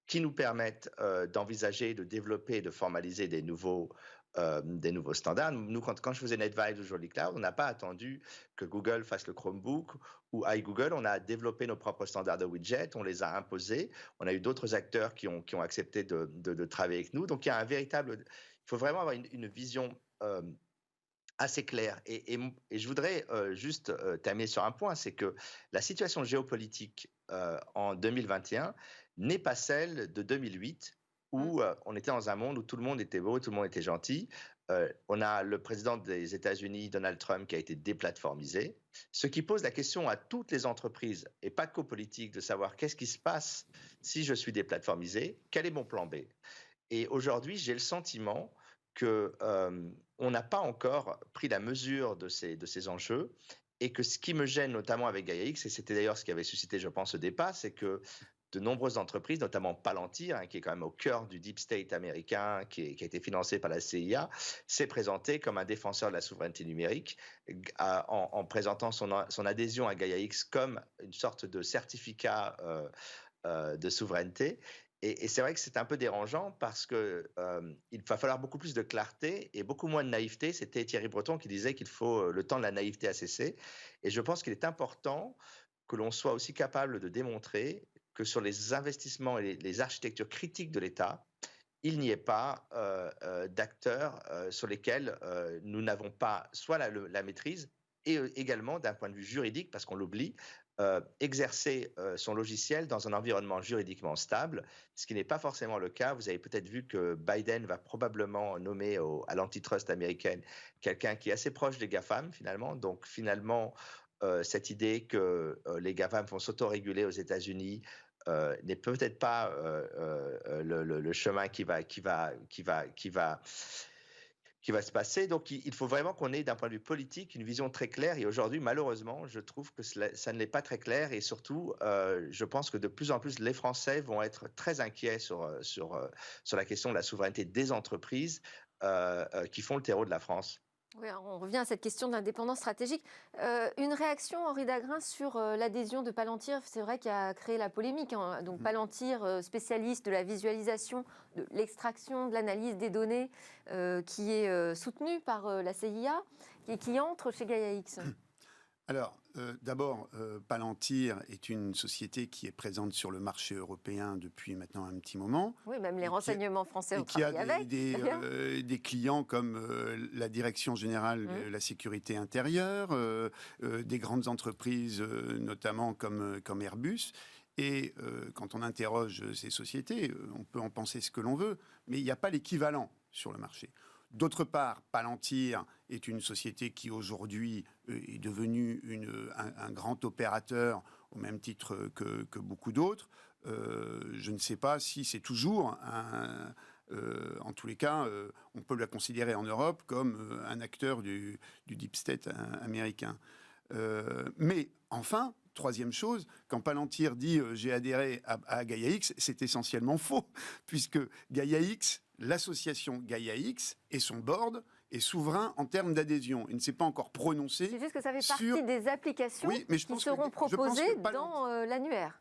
qui nous permettent d'envisager, de développer, de formaliser des nouveaux standards. Nous, quand je faisais NetVibes ou Jolly Cloud, on n'a pas attendu que Google fasse le Chromebook ou iGoogle. On a développé nos propres standards de widgets, on les a imposés. On a eu d'autres acteurs qui ont accepté de travailler avec nous. Donc, il y a il faut vraiment avoir une vision assez claire. Et je voudrais juste terminer sur un point, c'est que la situation géopolitique en 2021 n'est pas celle de 2008, où on était dans un monde où tout le monde était beau, tout le monde était gentil. On a le président des États-Unis, Donald Trump, qui a été déplatformisé, ce qui pose la question à toutes les entreprises, et pas qu'aux politiques, de savoir qu'est-ce qui se passe si je suis déplatformisé, quel est mon plan B. Et aujourd'hui, j'ai le sentiment qu'on n'a pas encore pris la mesure de ces enjeux, et que ce qui me gêne notamment avec GaiaX, et c'était d'ailleurs ce qui avait suscité, je pense, ce débat, c'est que de nombreuses entreprises, notamment Palantir, hein, qui est quand même au cœur du deep state américain, qui a été financé par la CIA, s'est présenté comme un défenseur de la souveraineté numérique en présentant son adhésion à GaiaX comme une sorte de certificat de souveraineté. Et c'est vrai que c'est un peu dérangeant parce qu'il va falloir beaucoup plus de clarté et beaucoup moins de naïveté. C'était Thierry Breton qui disait qu'il faut le temps de la naïveté a cessé. Et je pense qu'il est important que l'on soit aussi capable de démontrer que sur les investissements et les architectures critiques de l'État, il n'y ait pas d'acteurs sur lesquels nous n'avons pas soit la maîtrise, et également d'un point de vue juridique, parce qu'on l'oublie, exercer son logiciel dans un environnement juridiquement stable, ce qui n'est pas forcément le cas. Vous avez peut-être vu que Biden va probablement nommer à l'antitrust américaine quelqu'un qui est assez proche des GAFAM, finalement. Donc, finalement, cette idée que les GAFAM vont s'autoréguler aux États-Unis n'est peut-être pas le chemin qui va se passer. Donc, il faut vraiment qu'on ait, d'un point de vue politique, une vision très claire. Et aujourd'hui, malheureusement, je trouve que ça ne l'est pas très clair. Et surtout, je pense que de plus en plus, les Français vont être très inquiets sur la question de la souveraineté des entreprises qui font le terreau de la France. Oui, on revient à cette question de l'indépendance stratégique. Une réaction, Henri Dagrin, sur l'adhésion de Palantir, c'est vrai, qui a créé la polémique, hein. Donc Palantir, spécialiste de la visualisation, de l'extraction, de l'analyse des données, qui est soutenu par la CIA et qui entre chez GaiaX. Alors, d'abord, Palantir est une société qui est présente sur le marché européen depuis maintenant un petit moment. Oui, même les renseignements français ont travaillé avec. Des clients comme la Direction générale de la sécurité intérieure, des grandes entreprises, notamment comme Airbus. Et quand on interroge ces sociétés, on peut en penser ce que l'on veut, mais il n'y a pas l'équivalent sur le marché. D'autre part, Palantir est une société qui aujourd'hui est devenue un grand opérateur au même titre que beaucoup d'autres. Je ne sais pas si c'est toujours en tous les cas, on peut la considérer en Europe comme un acteur du deep state américain. Mais enfin, troisième chose, quand Palantir dit j'ai adhéré à GaiaX, c'est essentiellement faux, puisque GaiaX, l'association GaiaX et son board est souverain en termes d'adhésion. Il ne s'est pas encore prononcé. C'est juste que ça fait partie des applications qui seront proposées dans l'annuaire.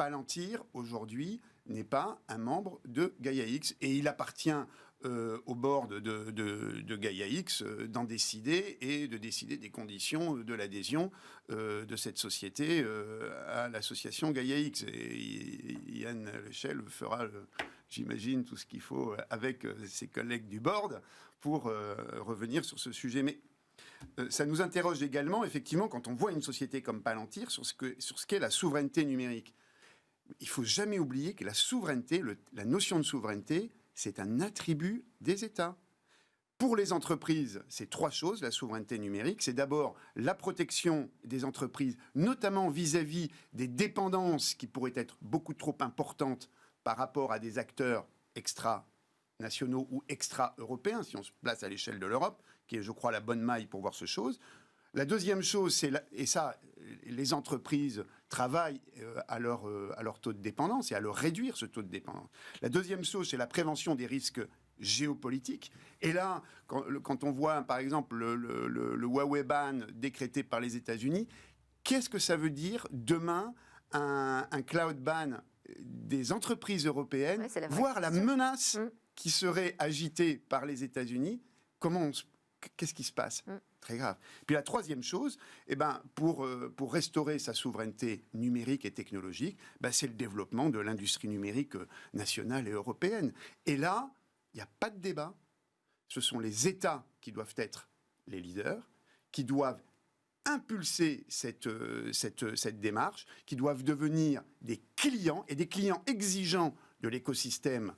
Palantir, aujourd'hui, n'est pas un membre de Gaia-X et il appartient au board de Gaia-X d'en décider et de décider des conditions de l'adhésion de cette société à l'association Gaia-X. Et Yann Lechel fera, j'imagine, tout ce qu'il faut avec ses collègues du board pour revenir sur ce sujet. Mais ça nous interroge également, effectivement, quand on voit une société comme Palantir, sur ce qu'est la souveraineté numérique. Il ne faut jamais oublier que la souveraineté, la notion de souveraineté, c'est un attribut des États. Pour les entreprises, c'est 3 choses, la souveraineté numérique. C'est d'abord la protection des entreprises, notamment vis-à-vis des dépendances qui pourraient être beaucoup trop importantes par rapport à des acteurs extra-nationaux ou extra-européens, si on se place à l'échelle de l'Europe, qui est, je crois, la bonne maille pour voir ce chose. La deuxième chose, et ça, les entreprises travaillent à leur taux de dépendance et à leur réduire ce taux de dépendance. La deuxième chose, c'est la prévention des risques géopolitiques. Et là, quand on voit, par exemple, le Huawei ban décrété par les États-Unis, qu'est-ce que ça veut dire demain un cloud ban des entreprises européennes, voire la menace qui serait agitée par les États-Unis? Qu'est-ce qui se passe? Très grave. Puis la troisième chose, pour restaurer sa souveraineté numérique et technologique, c'est le développement de l'industrie numérique nationale et européenne. Et là, il n'y a pas de débat. Ce sont les États qui doivent être les leaders, qui doivent impulser cette démarche, qui doivent devenir des clients, et des clients exigeants de l'écosystème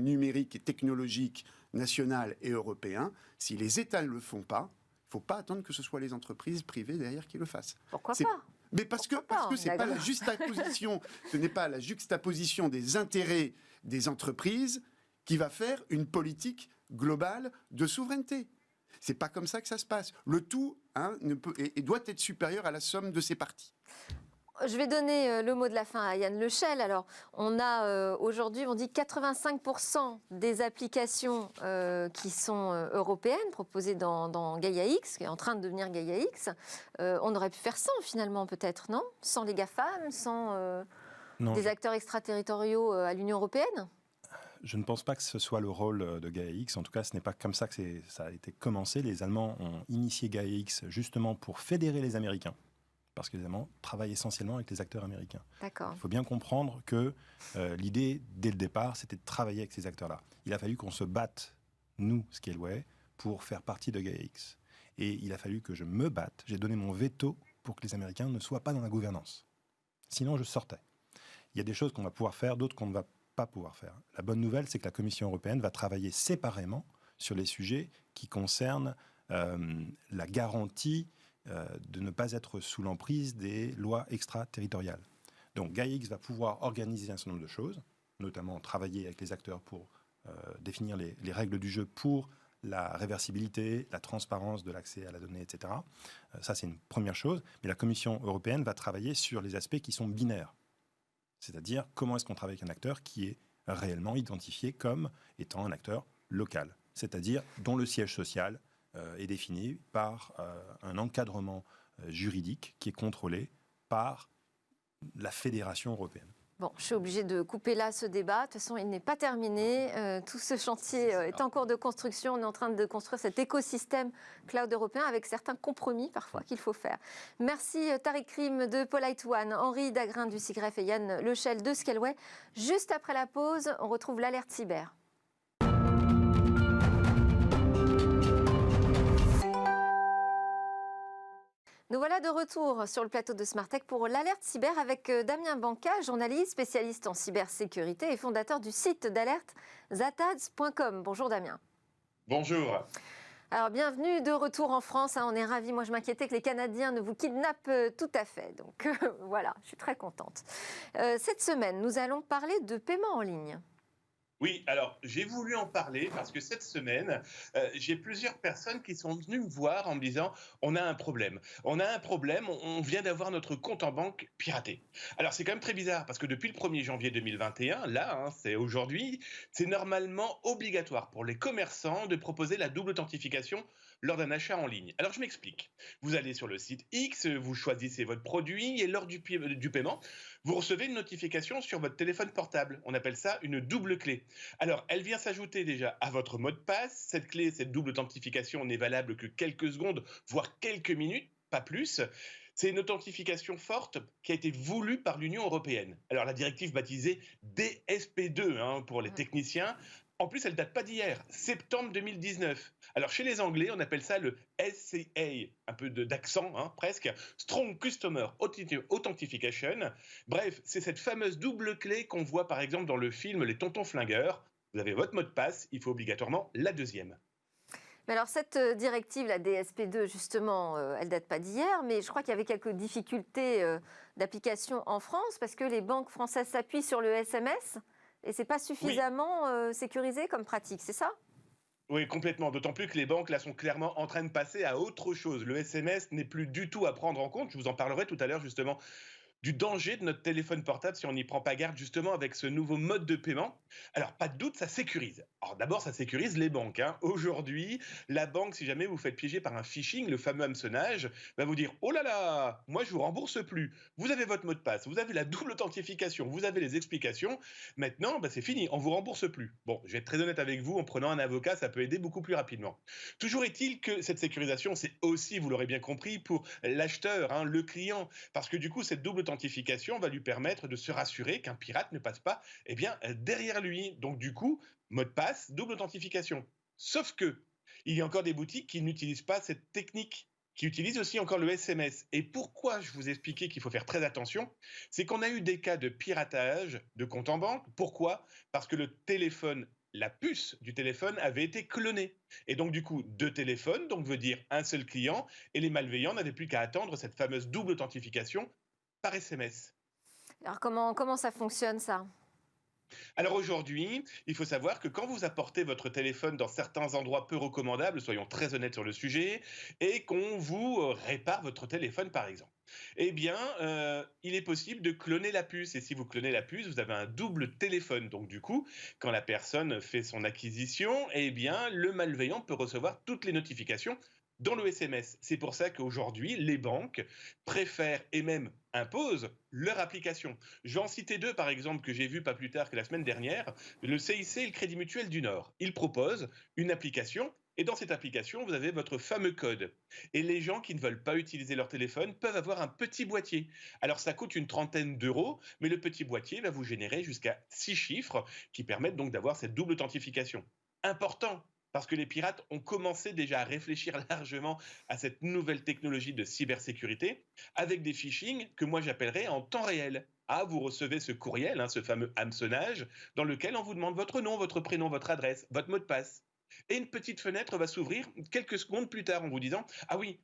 numérique et technologique national et européen. Si les États ne le font pas, il ne faut pas attendre que ce soit les entreprises privées derrière qui le fassent. Pourquoi pas? Mais parce que ce n'est pas la juxtaposition, ce n'est pas la juxtaposition des intérêts des entreprises qui va faire une politique globale de souveraineté. C'est pas comme ça que ça se passe. Le tout doit être supérieur à la somme de ses parties. Je vais donner le mot de la fin à Yann Lechel. Alors, on a aujourd'hui, on dit 85% des applications qui sont européennes, proposées dans Gaia-X, qui est en train de devenir Gaia-X. On aurait pu faire sans, finalement, peut-être, non? Sans les GAFAM, sans des acteurs extraterritoriaux à l'Union européenne? Je ne pense pas que ce soit le rôle de Gaia-X. En tout cas, ce n'est pas comme ça que ça a été commencé. Les Allemands ont initié Gaia-X justement pour fédérer les Américains, parce que les Allemands travaillent essentiellement avec les acteurs américains. D'accord. Il faut bien comprendre que l'idée, dès le départ, c'était de travailler avec ces acteurs-là. Il a fallu qu'on se batte, nous, Scaleway, pour faire partie de Gaia-X. Et il a fallu que je me batte. J'ai donné mon veto pour que les Américains ne soient pas dans la gouvernance. Sinon, je sortais. Il y a des choses qu'on va pouvoir faire, d'autres qu'on ne va pas pouvoir faire. La bonne nouvelle, c'est que la Commission européenne va travailler séparément sur les sujets qui concernent la garantie de ne pas être sous l'emprise des lois extraterritoriales. Donc Gaia-X va pouvoir organiser un certain nombre de choses, notamment travailler avec les acteurs pour définir les règles du jeu pour la réversibilité, la transparence de l'accès à la donnée, etc. Ça, c'est une première chose. Mais la Commission européenne va travailler sur les aspects qui sont binaires. C'est-à-dire, comment est-ce qu'on travaille avec un acteur qui est réellement identifié comme étant un acteur local, c'est-à-dire dont le siège social est défini par un encadrement juridique qui est contrôlé par la Fédération européenne. Bon, je suis obligée de couper là ce débat. De toute façon, il n'est pas terminé. Tout ce chantier est en cours de construction. On est en train de construire cet écosystème cloud européen avec certains compromis parfois qu'il faut faire. Merci Tariq Krim de Polite One, Henri Dagrin du SIGREF et Yann Lechel de Scaleway. Juste après la pause, on retrouve l'alerte cyber. Nous voilà de retour sur le plateau de Smartech pour l'alerte cyber avec Damien Banca, journaliste, spécialiste en cybersécurité et fondateur du site d'alerte zatads.com. Bonjour Damien. Bonjour. Alors bienvenue de retour en France, on est ravis. Moi je m'inquiétais que les Canadiens ne vous kidnappent tout à fait. Donc voilà, je suis très contente. Cette semaine, nous allons parler de paiement en ligne. Oui, alors j'ai voulu en parler parce que cette semaine, j'ai plusieurs personnes qui sont venues me voir en me disant « on a un problème, on vient d'avoir notre compte en banque piraté ». Alors c'est quand même très bizarre parce que depuis le 1er janvier 2021, là, c'est aujourd'hui, c'est normalement obligatoire pour les commerçants de proposer la double authentification lors d'un achat en ligne. Alors je m'explique. Vous allez sur le site X, vous choisissez votre produit et lors du paiement, vous recevez une notification sur votre téléphone portable. On appelle ça une double clé. Alors elle vient s'ajouter déjà à votre mot de passe. Cette clé, cette double authentification n'est valable que quelques secondes, voire quelques minutes, pas plus. C'est une authentification forte qui a été voulue par l'Union européenne. Alors la directive baptisée DSP2 pour les techniciens, en plus elle date pas d'hier, septembre 2019. Alors chez les Anglais, on appelle ça le SCA, un peu d'accent presque, Strong Customer Authentication. Bref, c'est cette fameuse double clé qu'on voit par exemple dans le film Les Tontons Flingueurs. Vous avez votre mot de passe, il faut obligatoirement la deuxième. Mais alors cette directive, la DSP2, justement, elle date pas d'hier, mais je crois qu'il y avait quelques difficultés d'application en France parce que les banques françaises s'appuient sur le SMS et c'est pas suffisamment sécurisé comme pratique, c'est ça ? Oui, complètement. D'autant plus que les banques, là, sont clairement en train de passer à autre chose. Le SMS n'est plus du tout à prendre en compte. Je vous en parlerai tout à l'heure, justement, du danger de notre téléphone portable si on n'y prend pas garde, justement, avec ce nouveau mode de paiement. Alors, pas de doute, ça sécurise. Alors, d'abord, ça sécurise les banques. Aujourd'hui, la banque, si jamais vous faites piéger par un phishing, le fameux hameçonnage, va vous dire « Oh là là, moi, je vous rembourse plus. Vous avez votre mot de passe, vous avez la double authentification, vous avez les explications. Maintenant, c'est fini, on vous rembourse plus. » Bon, je vais être très honnête avec vous, en prenant un avocat, ça peut aider beaucoup plus rapidement. Toujours est-il que cette sécurisation, c'est aussi, vous l'aurez bien compris, pour l'acheteur, le client. Parce que du coup, cette double authentification va lui permettre de se rassurer qu'un pirate ne passe pas derrière lui. Donc du coup, mot de passe, double authentification. Sauf que il y a encore des boutiques qui n'utilisent pas cette technique, qui utilisent aussi encore le SMS. Et pourquoi je vous ai expliqué qu'il faut faire très attention, c'est qu'on a eu des cas de piratage de compte en banque. Pourquoi ? Parce que le téléphone, la puce du téléphone avait été clonée. Et donc du coup, 2 téléphones, donc veut dire un seul client, et les malveillants n'avaient plus qu'à attendre cette fameuse double authentification par SMS. Alors comment ça fonctionne ça ? Alors aujourd'hui, il faut savoir que quand vous apportez votre téléphone dans certains endroits peu recommandables, soyons très honnêtes sur le sujet, et qu'on vous répare votre téléphone par exemple, eh bien, il est possible de cloner la puce. Et si vous clonez la puce, vous avez un double téléphone. Donc du coup, quand la personne fait son acquisition, eh bien, le malveillant peut recevoir toutes les notifications dans le SMS. C'est pour ça qu'aujourd'hui, les banques préfèrent et même imposent leur application. Je vais en citer 2, par exemple, que j'ai vu pas plus tard que la semaine dernière. Le CIC et le Crédit Mutuel du Nord. Ils proposent une application et dans cette application, vous avez votre fameux code. Et les gens qui ne veulent pas utiliser leur téléphone peuvent avoir un petit boîtier. Alors ça coûte une trentaine d'euros, mais le petit boîtier va vous générer jusqu'à 6 chiffres qui permettent donc d'avoir cette double authentification. Important, parce que les pirates ont commencé déjà à réfléchir largement à cette nouvelle technologie de cybersécurité avec des phishing que moi j'appellerais en temps réel. Ah, vous recevez ce courriel, ce fameux hameçonnage, dans lequel on vous demande votre nom, votre prénom, votre adresse, votre mot de passe. Et une petite fenêtre va s'ouvrir quelques secondes plus tard en vous disant « Ah oui,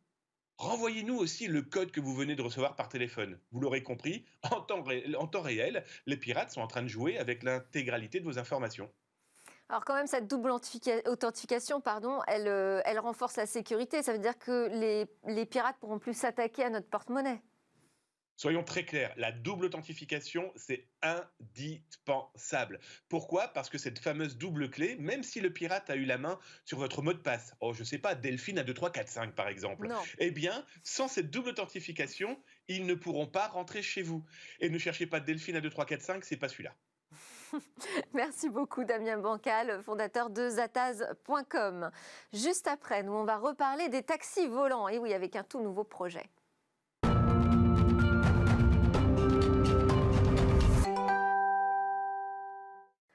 renvoyez-nous aussi le code que vous venez de recevoir par téléphone. » Vous l'aurez compris, en temps réel, les pirates sont en train de jouer avec l'intégralité de vos informations. Alors quand même, cette double authentification, elle renforce la sécurité. Ça veut dire que les pirates pourront plus s'attaquer à notre porte-monnaie. Soyons très clairs, la double authentification, c'est indispensable. Pourquoi ? Parce que cette fameuse double clé, même si le pirate a eu la main sur votre mot de passe, je ne sais pas, Delphine à 2, 3, 4, 5 par exemple, eh bien, sans cette double authentification, ils ne pourront pas rentrer chez vous. Et ne cherchez pas Delphine à 2, 3, 4, 5, c'est pas celui-là. Merci beaucoup Damien Bancal, fondateur de Zataz.com. Juste après, nous on va reparler des taxis volants, et oui, avec un tout nouveau projet.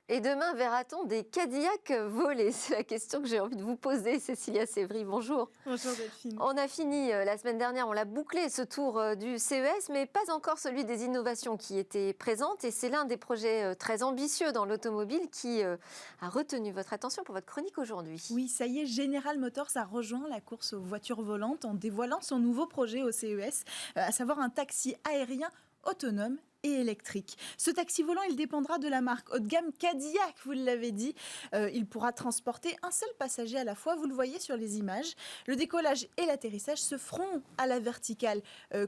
Et demain, verra-t-on des Cadillacs volés ? C'est la question que j'ai envie de vous poser, Cécilia Sévry. Bonjour. Bonjour Delphine. On a fini la semaine dernière, on l'a bouclé ce tour du CES, mais pas encore celui des innovations qui étaient présentes. Et c'est l'un des projets très ambitieux dans l'automobile qui a retenu votre attention pour votre chronique aujourd'hui. Oui, ça y est, General Motors a rejoint la course aux voitures volantes en dévoilant son nouveau projet au CES, à savoir un taxi aérien autonome et électrique. Ce taxi volant, il dépendra de la marque haut de gamme Cadillac, vous l'avez dit. Il pourra transporter un seul passager à la fois, vous le voyez sur les images. Le décollage et l'atterrissage se feront à la verticale,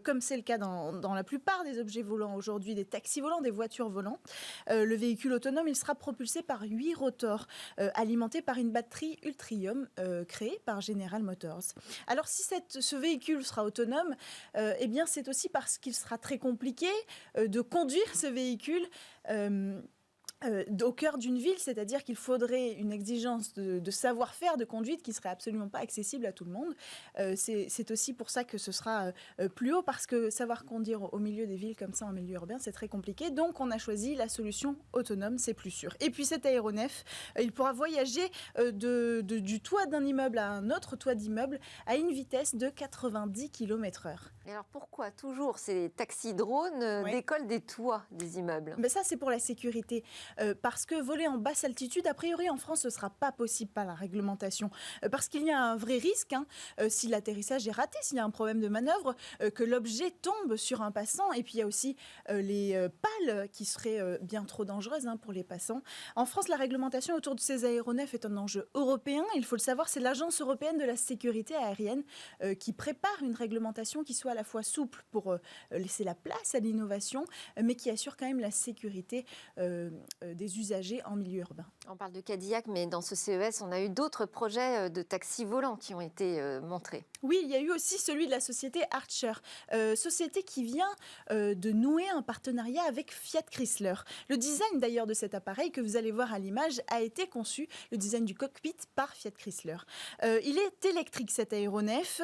comme c'est le cas dans la plupart des objets volants aujourd'hui, des taxis volants, des voitures volantes. Le véhicule autonome, il sera propulsé par 8 rotors, alimentés par une batterie Ultrium créée par General Motors. Alors si ce véhicule sera autonome, eh bien c'est aussi parce qu'il sera très compliqué de conduire ce véhicule au cœur d'une ville, c'est-à-dire qu'il faudrait une exigence de savoir-faire de conduite qui serait absolument pas accessible à tout le monde. C'est aussi pour ça que ce sera plus haut, parce que savoir conduire au milieu des villes comme ça, en milieu urbain, c'est très compliqué. Donc on a choisi la solution autonome, c'est plus sûr. Et puis cet aéronef, il pourra voyager du toit d'un immeuble à un autre toit d'immeuble à une vitesse de 90 km/h. Et alors pourquoi toujours ces taxis drones décollent des toits des immeubles? Ben ça, c'est pour la sécurité. Parce que voler en basse altitude, a priori en France, ce ne sera pas possible par la réglementation. Parce qu'il y a un vrai risque, si l'atterrissage est raté, s'il y a un problème de manœuvre, que l'objet tombe sur un passant. Et puis il y a aussi les pales qui seraient bien trop dangereuses pour les passants. En France, la réglementation autour de ces aéronefs est un enjeu européen. Il faut le savoir, c'est l'Agence européenne de la sécurité aérienne qui prépare une réglementation qui soit à la fois souple pour laisser la place à l'innovation, mais qui assure quand même la sécurité des usagers en milieu urbain. On parle de Cadillac, mais dans ce CES, on a eu d'autres projets de taxis volants qui ont été montrés. Oui, il y a eu aussi celui de la société Archer, société qui vient de nouer un partenariat avec Fiat Chrysler. Le design d'ailleurs de cet appareil que vous allez voir à l'image a été conçu, le design du cockpit, par Fiat Chrysler. Il est électrique cet aéronef,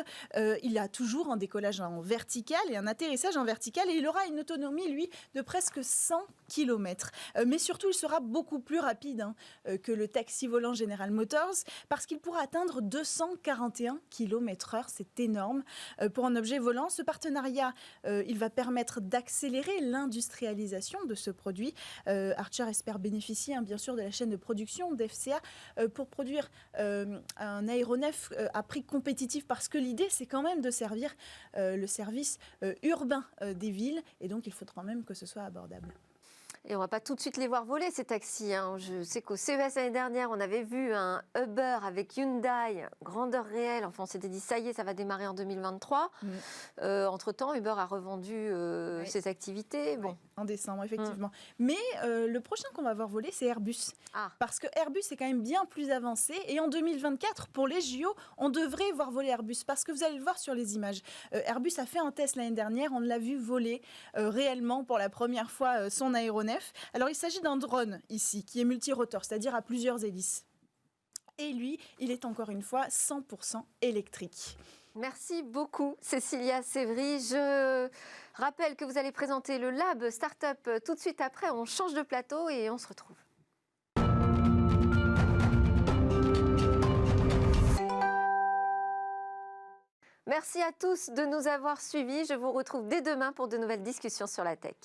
il a toujours un décollage en vertical et un atterrissage en vertical, et il aura une autonomie, lui, de presque 100 km. Mais surtout, il sera beaucoup plus rapide que le taxi volant General Motors, parce qu'il pourra atteindre 241 km/h. C'est énorme. Pour un objet volant, ce partenariat, il va permettre d'accélérer l'industrialisation de ce produit. Archer espère bénéficier, bien sûr, de la chaîne de production d'FCA pour produire un aéronef à prix compétitif, parce que l'idée, c'est quand même de servir le service urbain des villes, et donc il faudra même que ce soit abordable. Et on ne va pas tout de suite les voir voler, ces taxis. Je sais qu'au CES l'année dernière, on avait vu un Uber avec Hyundai, grandeur réelle. Enfin, on s'était dit, ça y est, ça va démarrer en 2023. Entre-temps, Uber a revendu ses activités. Bon. En décembre, effectivement. Mais le prochain qu'on va voir voler, c'est Airbus. Parce que Airbus est quand même bien plus avancé. Et en 2024, pour les JO, on devrait voir voler Airbus. Parce que vous allez le voir sur les images. Airbus a fait un test l'année dernière. On l'a vu voler réellement pour la première fois son aéronef. Alors, il s'agit d'un drone ici, qui est multirotor, c'est-à-dire à plusieurs hélices. Et lui, il est encore une fois 100% électrique. Merci beaucoup, Cécilia Sévry. Je rappelle que vous allez présenter le Lab Startup tout de suite après. On change de plateau et on se retrouve. Merci à tous de nous avoir suivis. Je vous retrouve dès demain pour de nouvelles discussions sur la tech.